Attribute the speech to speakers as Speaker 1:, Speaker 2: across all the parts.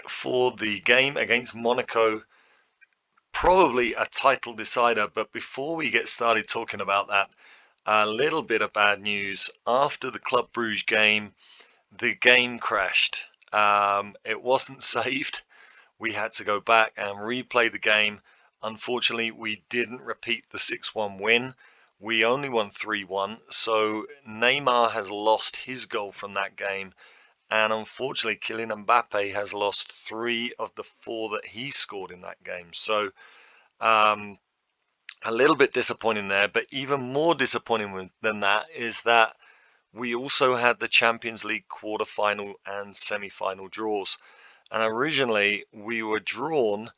Speaker 1: for the game against Monaco, probably a title decider. But before we get started talking about that, a little bit of bad news. After the Club Brugge game, the game crashed. It wasn't saved. We had to go back and replay the game. Unfortunately, we didn't repeat the 6-1 win. We only won 3-1. So Neymar has lost his goal from that game. And unfortunately, Kylian Mbappe has lost 3 of the 4 that he scored in that game. So a little bit disappointing there. But even more disappointing than that is that we also had the Champions League quarter-final and semi-final draws. And originally we were drawn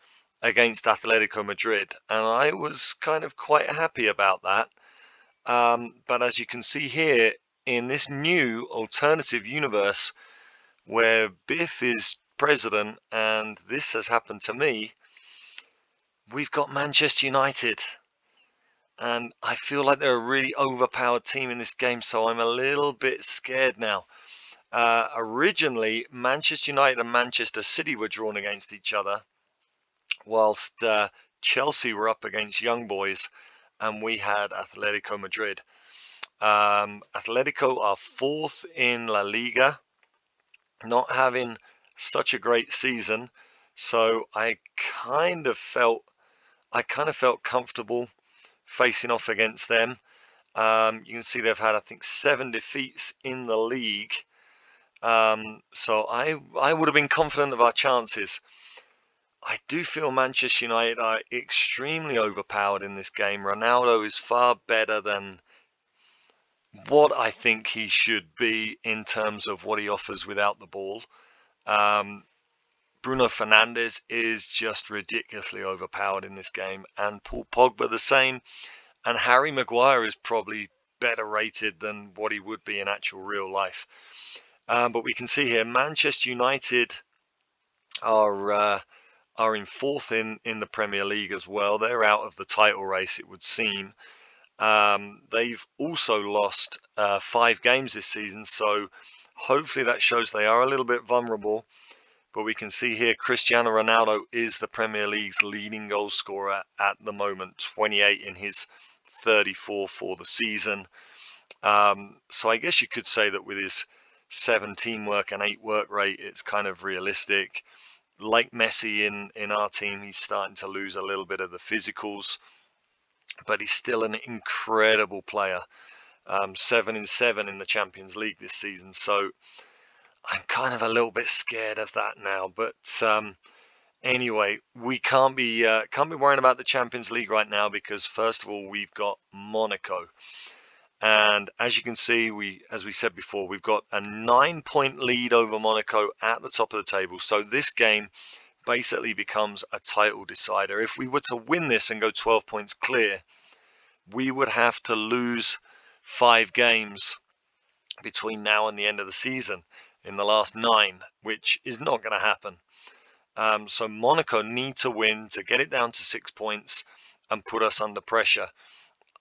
Speaker 1: against Atletico Madrid, and I was kind of quite happy about that. But as you can see here, in this new alternative universe where Biff is president and this has happened to me, we've got Manchester United. And I feel like they're a really overpowered team in this game, so I'm a little bit scared now. Originally, Manchester United and Manchester City were drawn against each other, whilst Chelsea were up against Young Boys, and we had Atletico Madrid. Atletico are 4th in La Liga, not having such a great season, so I kind of felt comfortable facing off against them. You can see they've had, I think, 7 defeats in the league. So I would have been confident of our chances. I do feel Manchester United are extremely overpowered in this game. Ronaldo is far better than what I think he should be in terms of what he offers without the ball. Bruno Fernandes is just ridiculously overpowered in this game, and Paul Pogba the same, and Harry Maguire is probably better rated than what he would be in actual real life. But we can see here Manchester United are in 4th in the Premier League as well. They're out of the title race, it would seem. They've also lost 5 games this season, so hopefully that shows they are a little bit vulnerable. But we can see here Cristiano Ronaldo is the Premier League's leading goal scorer at the moment, 28 in his 34 for the season. So I guess you could say that with his 7 teamwork and 8 work rate, it's kind of realistic. Like Messi in our team, he's starting to lose a little bit of the physicals, but he's still an incredible player. 7 in 7 in the Champions League this season, so I'm kind of a little bit scared of that now. But anyway, we can't be worrying about the Champions League right now, because first of all we've got Monaco. And as you can see, as we said before, we've got a 9-point lead over Monaco at the top of the table. So this game basically becomes a title decider. If we were to win this and go 12 points clear, we would have to lose 5 games between now and the end of the season in the last 9, which is not going to happen. So Monaco need to win to get it down to 6 points and put us under pressure.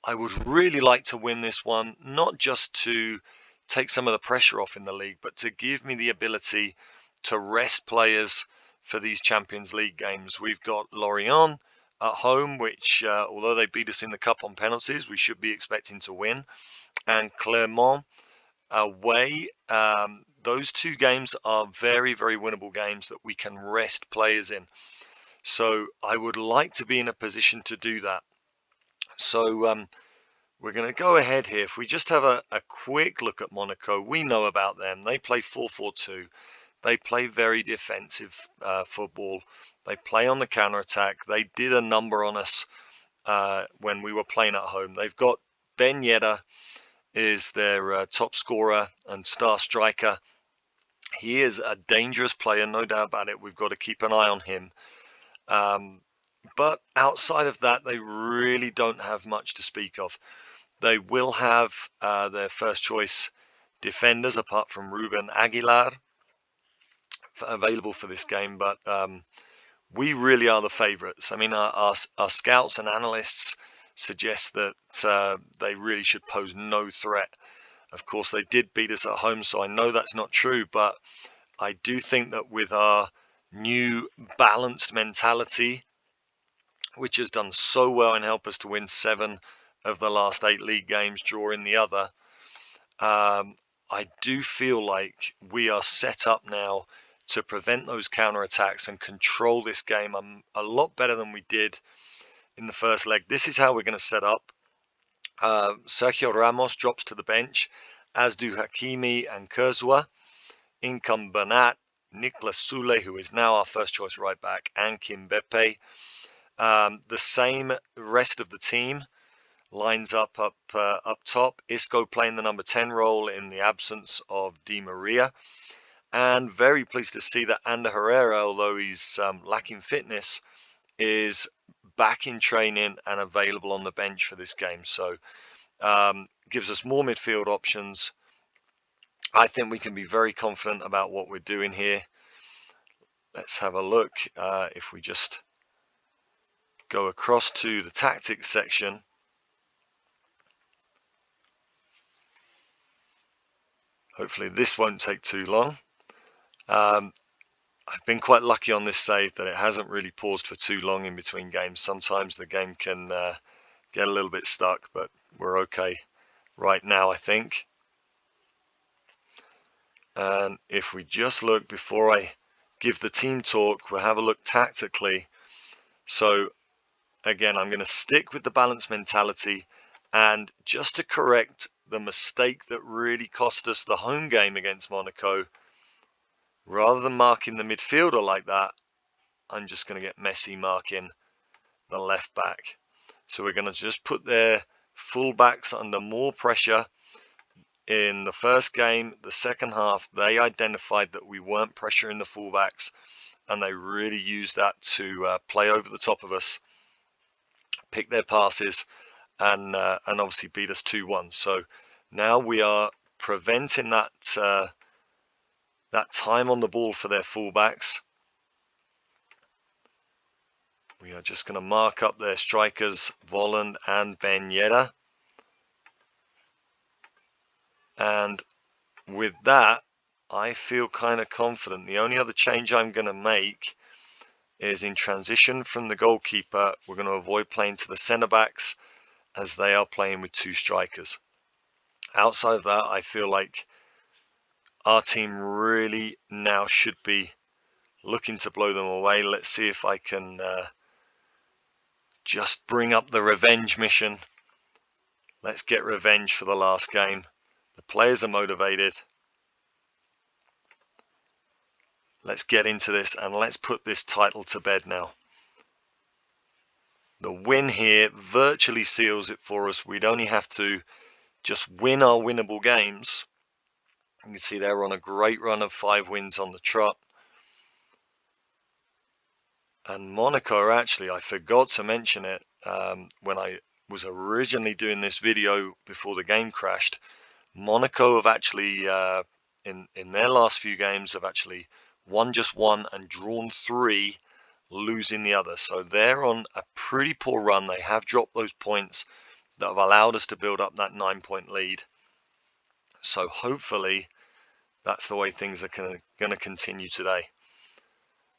Speaker 1: I would really like to win this one, not just to take some of the pressure off in the league, but to give me the ability to rest players for these Champions League games. We've got Lorient at home, which, although they beat us in the cup on penalties, we should be expecting to win. And Clermont away. Those 2 games are very, very winnable games that we can rest players in. So I would like to be in a position to do that. So we're going to go ahead here. If we just have a quick look at Monaco, we know about them. They play 4-4-2. They play very defensive football. They play on the counter-attack. They did a number on us when we were playing at home. They've got Ben Yedder is their top scorer and star striker. He is a dangerous player, no doubt about it. We've got to keep an eye on him. But outside of that, they really don't have much to speak of. They will have their first choice defenders, apart from Ruben Aguilar, available for this game. But we really are the favourites. I mean, our scouts and analysts suggest that they really should pose no threat. Of course, they did beat us at home, so I know that's not true. But I do think that with our new balanced mentality, which has done so well and helped us to win 7 of the last 8 league games, drawing the other. I do feel like we are set up now to prevent those counterattacks and control this game a lot better than we did in the first leg. This is how we're going to set up. Sergio Ramos drops to the bench, as do Hakimi and Kurzawa. In come Bernat, Nicolas Soule, who is now our first choice right back, and Mbappe. The same rest of the team lines up top. Isco playing the number 10 role in the absence of Di Maria. And very pleased to see that Ander Herrera, although he's lacking fitness, is back in training and available on the bench for this game. So gives us more midfield options. I think we can be very confident about what we're doing here. Let's have a look. If we just go across to the tactics section. Hopefully this won't take too long. I've been quite lucky on this save that it hasn't really paused for too long in between games. Sometimes the game can get a little bit stuck, but we're okay right now, I think. And if we just look, before I give the team talk, we'll have a look tactically. So again, I'm going to stick with the balanced mentality, and just to correct the mistake that really cost us the home game against Monaco, rather than marking the midfielder like that, I'm just going to get Messi marking the left back. So we're going to just put their fullbacks under more pressure. In the first game, the second half, they identified that we weren't pressuring the fullbacks, and they really used that to play over the top of us, pick their passes, and obviously beat us 2-1. So now we are preventing that that time on the ball for their fullbacks. We are just going to mark up their strikers, Volland and Ben Yedder. And with that, I feel kind of confident. The only other change I'm going to make is in transition from the goalkeeper. We're going to avoid playing to the centre backs, as they are playing with 2 strikers. Outside of that, I feel like our team really now should be looking to blow them away. Let's see if I can just bring up the revenge mission. Let's get revenge for the last game. The players are motivated. Let's get into this and let's put this title to bed now. The win here virtually seals it for us. We'd only have to just win our winnable games. You can see they're on a great run of 5 wins on the trot. And Monaco, actually, I forgot to mention it when I was originally doing this video before the game crashed. Monaco have actually, in their last few games, have actually won just 1 and drawn 3, losing the other. So they're on a pretty poor run. They have dropped those points that have allowed us to build up that 9-point lead. So hopefully that's the way things are going to continue today.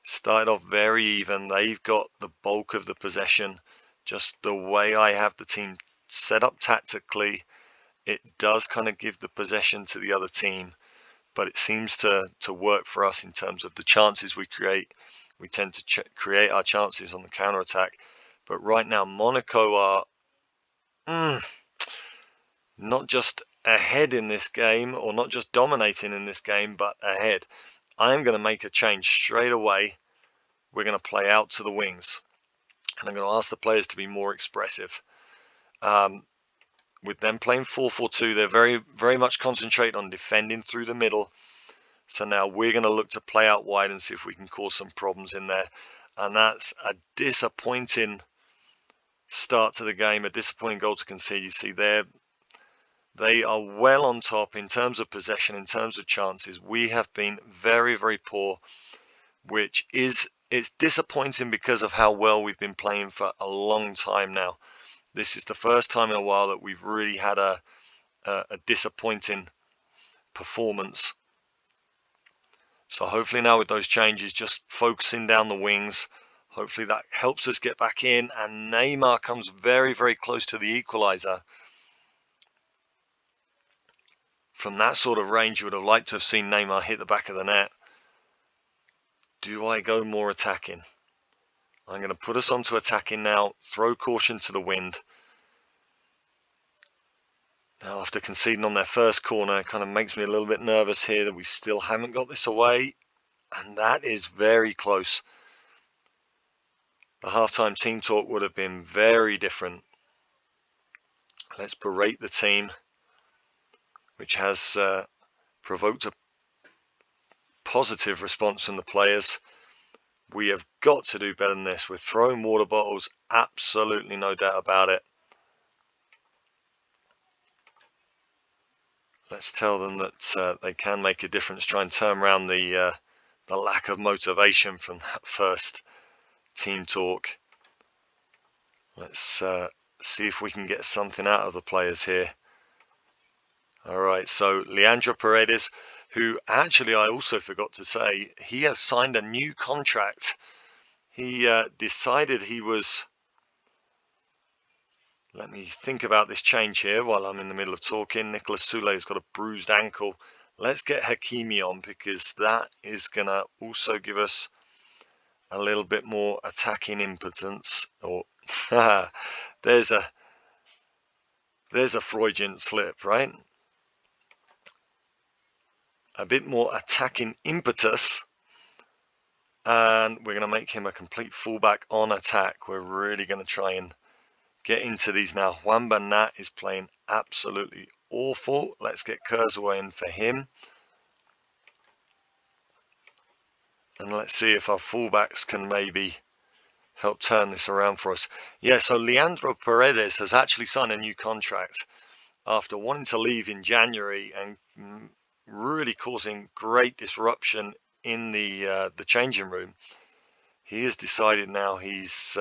Speaker 1: Started off very even. They've got the bulk of the possession. Just the way I have the team set up tactically, it does kind of give the possession to the other team, but it seems to work for us in terms of the chances we create. We tend to create our chances on the counter attack, but right now Monaco are not just ahead in this game, or not just dominating in this game, but ahead. I'm going to make a change straight away. We're going to play out to the wings, and I'm going to ask the players to be more expressive. With them playing 4-4-2, they're very much concentrate on defending through the middle. So now we're going to look to play out wide and see if we can cause some problems in there. And that's a disappointing start to the game, a disappointing goal to concede. You see they are well on top in terms of possession, in terms of chances. We have been very, very poor, which it's disappointing because of how well we've been playing for a long time now. This is the first time in a while that we've really had a disappointing performance. So hopefully now with those changes, just focusing down the wings, hopefully that helps us get back in, and Neymar comes very, very close to the equaliser. From that sort of range, you would have liked to have seen Neymar hit the back of the net. Do I go more attacking? I'm going to put us onto attacking now, throw caution to the wind. Now, after conceding on their first corner, it kind of makes me a little bit nervous here that we still haven't got this away. And that is very close. The halftime team talk would have been very different. Let's berate the team, which has provoked a positive response from the players. We have got to do better than this. We're throwing water bottles, absolutely no doubt about it. Let's tell them that they can make a difference. Try and turn around the lack of motivation from that first team talk. Let's see if we can get something out of the players here. All right, so Leandro Paredes, who actually I also forgot to say, he has signed a new contract. He decided he was... Let me think about this change here while I'm in the middle of talking. Nicolas Soulé's got a bruised ankle. Let's get Hakimi on, because that is going to also give us a little bit more attacking impotence. Or there's a Freudian slip, right? A bit more attacking impetus. And we're going to make him a complete fullback on attack. We're really going to try and get into these now. Juan Bernat is playing absolutely awful. Let's get Kurzawa in for him. And let's see if our fullbacks can maybe help turn this around for us. Yeah, so Leandro Paredes has actually signed a new contract after wanting to leave in January and really causing great disruption in the changing room. He has decided now he's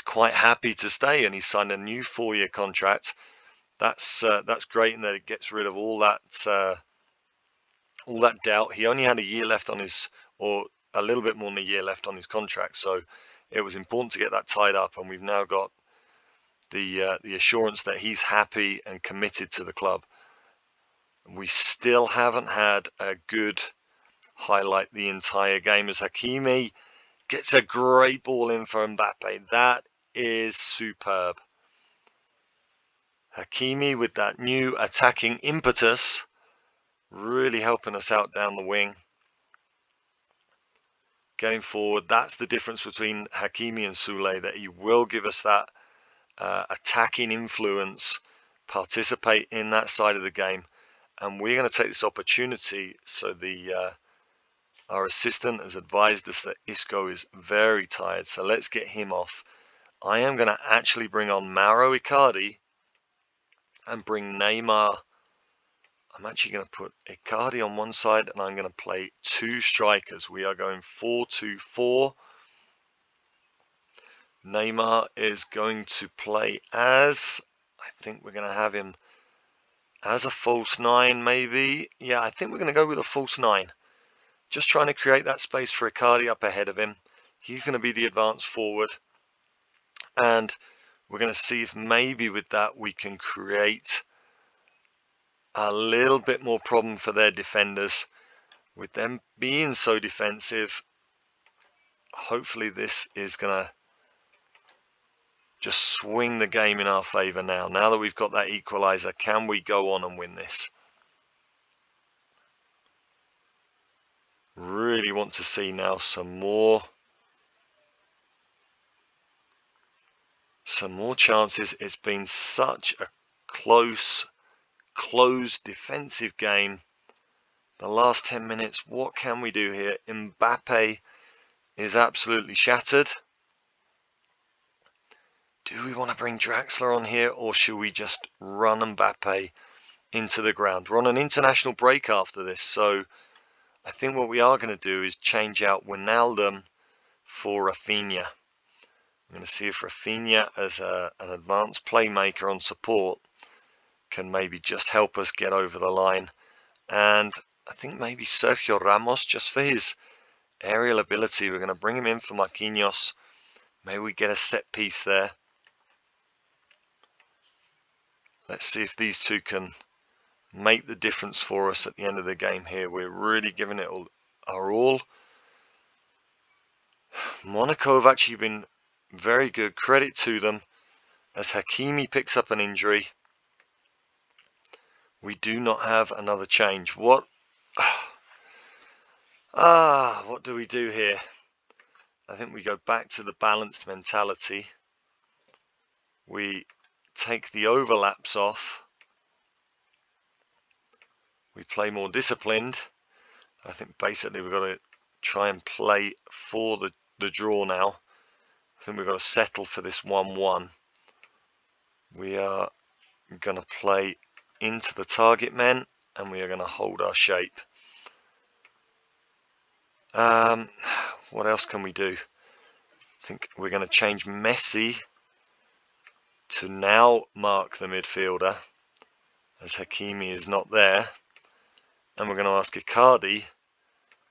Speaker 1: quite happy to stay, and he's signed a new 4-year contract. That's great in that it gets rid of all that doubt. He only had a year left on his, or a little bit more than a year left on his contract, so it was important to get that tied up, and we've now got the assurance that he's happy and committed to the club. We still haven't had a good highlight the entire game, as Hakimi gets a great ball in for Mbappe. That is superb. Hakimi with that new attacking impetus, really helping us out down the wing. Getting forward, that's the difference between Hakimi and Soulé, that he will give us that attacking influence, participate in that side of the game. And we're going to take this opportunity. So our assistant has advised us that Isco is very tired, so let's get him off. I am going to actually bring on Mauro Icardi and bring Neymar. I'm actually going to put Icardi on one side, and I'm going to play 2 strikers. We are going 4-2-4. Neymar is going to play as, I think we're going to have him as a false 9 maybe. Yeah, I think we're going to go with a false 9. Just trying to create that space for Icardi up ahead of him. He's going to be the advance forward. And we're going to see if maybe with that we can create a little bit more problem for their defenders. With them being so defensive, hopefully this is going to just swing the game in our favour now. Now that we've got that equaliser, can we go on and win this? Really want to see now some more chances. It's been such a closed defensive game. The last 10 minutes, what can we do here? Mbappe is absolutely shattered. Do we want to bring Draxler on here, or should we just run Mbappe into the ground? We're on an international break after this, so I think what we are going to do is change out Wijnaldum for Rafinha. I'm going to see if Rafinha, as an advanced playmaker on support, can maybe just help us get over the line. And I think maybe Sergio Ramos, just for his aerial ability. We're going to bring him in for Marquinhos. Maybe we get a set piece there. Let's see if these two can make the difference for us at the end of the game here. We're really giving it our all. Monaco have actually been very good. Credit to them as Hakimi picks up an injury. We do not have another change. What do we do here? I think we go back to the balanced mentality. We take the overlaps off. We play more disciplined. I think basically we've got to try and play for the draw now. I think we've got to settle for this 1-1. We are going to play into the target men and we are going to hold our shape. What else can we do? I think we're going to change Messi to now mark the midfielder as Hakimi is not there. And we're going to ask Icardi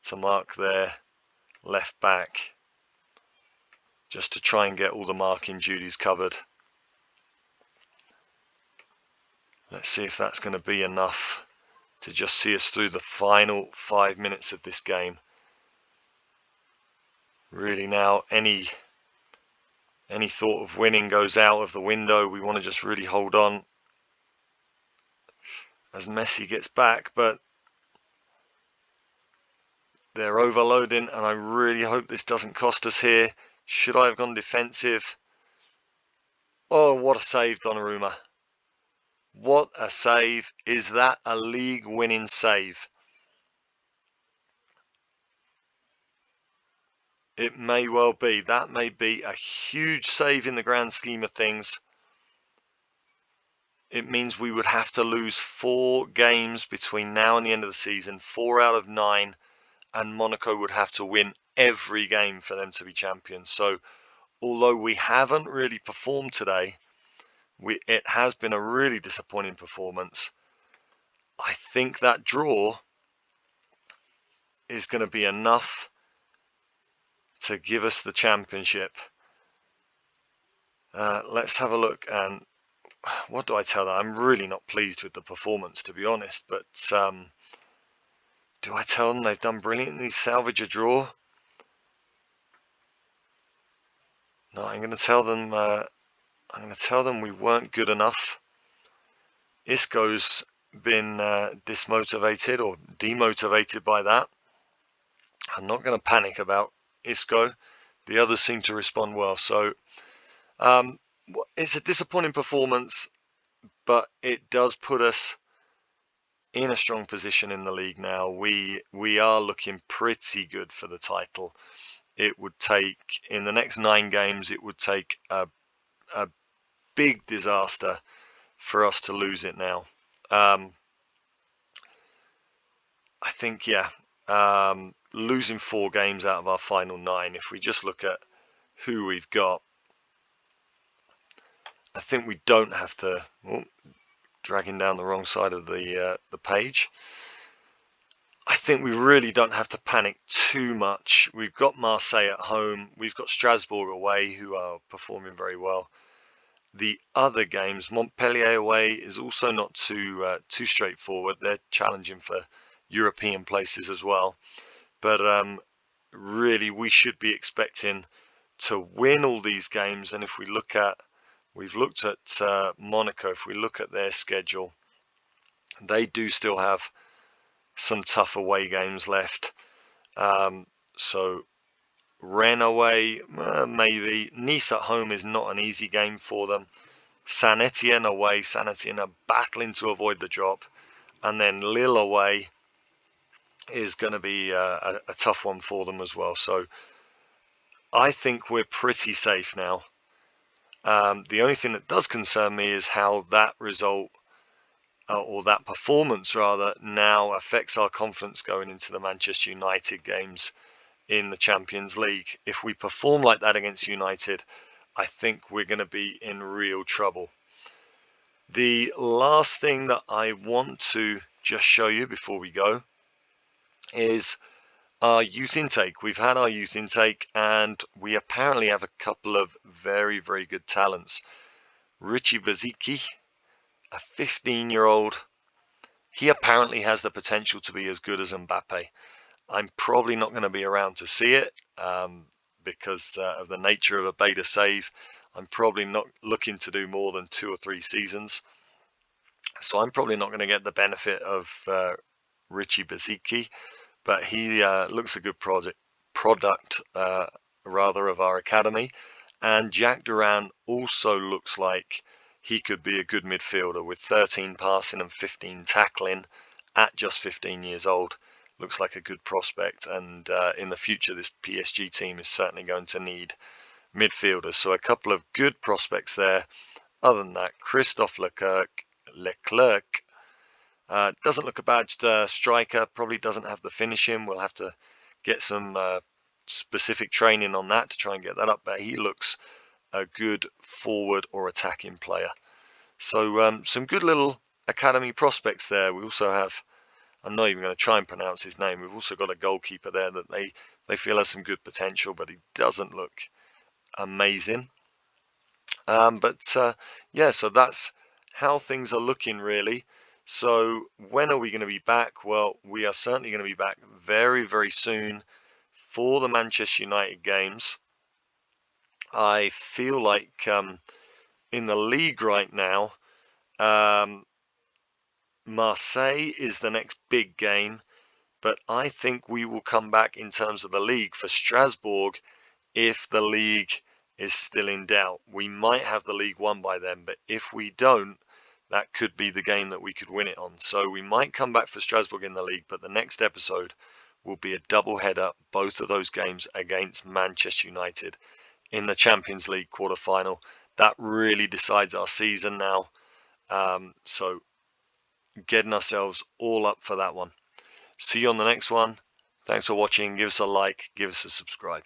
Speaker 1: to mark their left back just to try and get all the marking duties covered. Let's see if that's going to be enough to just see us through the final 5 minutes of this game. Really now, any thought of winning goes out of the window. We want to just really hold on as Messi gets back, but they're overloading, and I really hope this doesn't cost us here. Should I have gone defensive? Oh, what a save, Donnarumma. What a save. Is that a league-winning save? It may well be. That may be a huge save in the grand scheme of things. It means we would have to lose 4 games between now and the end of the season, 4 out of 9, and Monaco would have to win every game for them to be champions. So, although we haven't really performed today, it has been a really disappointing performance. I think that draw is going to be enough to give us the championship. Let's have a look. And what do I tell them? I'm really not pleased with the performance, to be honest. But do I tell them they've done brilliantly, salvage a draw? No, I'm going to tell them. I'm going to tell them we weren't good enough. Isco's been dismotivated or demotivated by that. I'm not going to panic about Isco. The others seem to respond well. So it's a disappointing performance, but it does put us in a strong position in the league now. We are looking pretty good for the title. It would take, in the next 9 games, it would take a big disaster for us to lose it now. I think, losing 4 games out of our final 9, if we just look at who we've got, I think we don't have to, dragging down the wrong side of the page. I think we really don't have to panic too much. We've got Marseille at home. We've got Strasbourg away, who are performing very well. The other games, Montpellier away is also not too straightforward. They're challenging for European places as well. But really, we should be expecting to win all these games. And if we look at, we've looked at Monaco, if we look at their schedule, they do still have some tough away games left. So Rennes away, maybe. Nice at home is not an easy game for them. Saint Etienne away. Saint Etienne are battling to avoid the drop. And then Lille away is going to be a tough one for them as well. So I think we're pretty safe now. The only thing that does concern me is how that result, or that performance rather, now affects our confidence going into the Manchester United games in the Champions League. If we perform like that against United, I think we're going to be in real trouble. The last thing that I want to just show you before we go is our youth intake. We've had our youth intake, and we apparently have a couple of very, very good talents. Richie Baziki, a 15-year-old, he apparently has the potential to be as good as Mbappe. I'm probably not going to be around to see it because of the nature of a beta save. I'm probably not looking to do more than 2 or 3 seasons. So I'm probably not going to get the benefit of Richie Baziki, but he looks a good product rather of our academy. And Jack Duran also looks like he could be a good midfielder with 13 passing and 15 tackling at just 15 years old. Looks like a good prospect, and in the future this PSG team is certainly going to need midfielders. So a couple of good prospects there. Other than that, Christophe Leclerc doesn't look a bad striker, probably doesn't have the finishing. We'll have to get some specific training on that to try and get that up, but he looks a good forward or attacking player. So some good little academy prospects there. We also have, I'm not even going to try and pronounce his name, we've also got a goalkeeper there that they feel has some good potential, but he doesn't look amazing. Yeah, so that's how things are looking really. So when are we going to be back? Well, we are certainly going to be back very, very soon for the Manchester United games. I feel like in the league right now, Marseille is the next big game, but I think we will come back in terms of the league for Strasbourg if the league is still in doubt. We might have the league won by then, but if we don't, that could be the game that we could win it on. So we might come back for Strasbourg in the league, but the next episode will be a double header, both of those games against Manchester United in the Champions League quarter-final. That really decides our season now. So getting ourselves all up for that one. See you on the next one. Thanks for watching. Give us a like, give us a subscribe.